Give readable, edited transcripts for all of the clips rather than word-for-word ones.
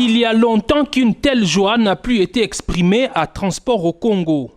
Il y a longtemps qu'une telle joie n'a plus été exprimée à Transport au Congo.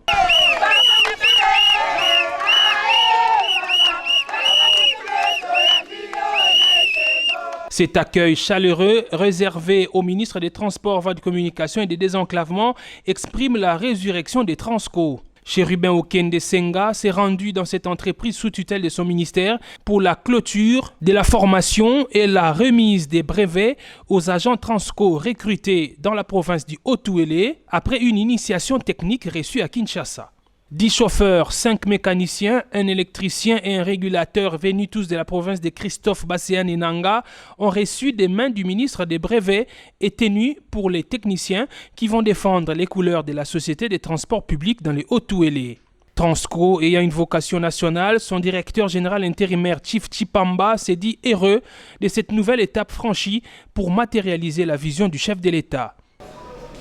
Cet accueil chaleureux, réservé au ministre des Transports, Voies de Communication et des Désenclavements, exprime la résurrection des Transco. Chérubin Okende Senga s'est rendu dans cette entreprise sous tutelle de son ministère pour la clôture de la formation et la remise des brevets aux agents Transco recrutés dans la province du Haut-Uélé après une initiation technique reçue à Kinshasa. 10 chauffeurs, 5 mécaniciens, un électricien et un régulateur venus tous de la province de Christophe Basséane et Nanga ont reçu des mains du ministre des brevets et tenues pour les techniciens qui vont défendre les couleurs de la Société des transports publics dans les Haut-Uélé. Transco ayant une vocation nationale, son directeur général intérimaire Chief Chipamba s'est dit heureux de cette nouvelle étape franchie pour matérialiser la vision du chef de l'État.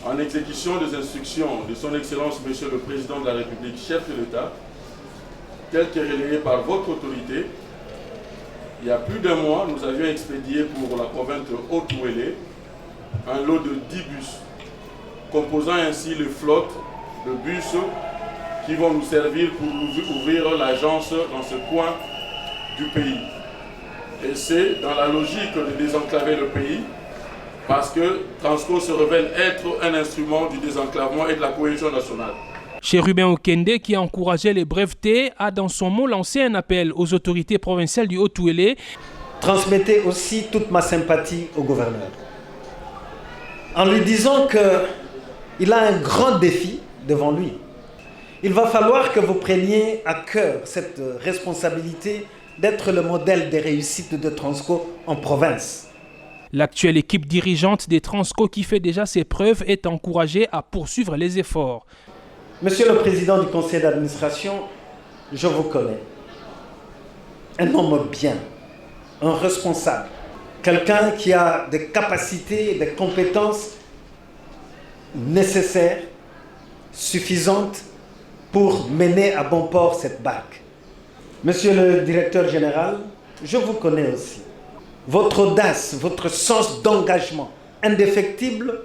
En exécution des instructions de son Excellence Monsieur le Président de la République, chef de l'État, tel que relayé par votre autorité, il y a plus d'un mois, nous avions expédié pour la province de Haut-Uélé un lot de 10 bus, composant ainsi le flotte de bus qui vont nous servir pour ouvrir l'agence dans ce coin du pays. Et c'est dans la logique de désenclaver le pays, parce que Transco se révèle être un instrument du désenclavement et de la cohésion nationale. Chérubin Okende, qui a encouragé les brevetés, a dans son mot lancé un appel aux autorités provinciales du Haut-Uélé. Transmettez aussi toute ma sympathie au gouverneur, en lui disant qu'il a un grand défi devant lui. Il va falloir que vous preniez à cœur cette responsabilité d'être le modèle des réussites de Transco en province. L'actuelle équipe dirigeante des Transco qui fait déjà ses preuves est encouragée à poursuivre les efforts. Monsieur le Président du Conseil d'administration, je vous connais. Un homme bien, un responsable, quelqu'un qui a des capacités, des compétences nécessaires, suffisantes pour mener à bon port cette barque. Monsieur le Directeur Général, je vous connais aussi. Votre audace, votre sens d'engagement indéfectible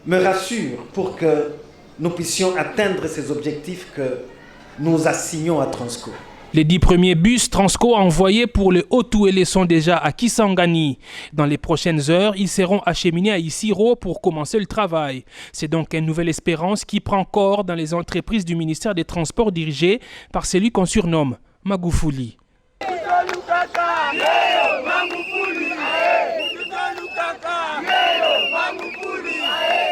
me rassure pour que nous puissions atteindre ces objectifs que nous assignons à Transco. Les 10 premiers bus Transco envoyés pour le Haut-Uélé sont déjà à Kisangani. Dans les prochaines heures, ils seront acheminés à Isiro pour commencer le travail. C'est donc une nouvelle espérance qui prend corps dans les entreprises du ministère des Transports dirigées par celui qu'on surnomme Magufuli.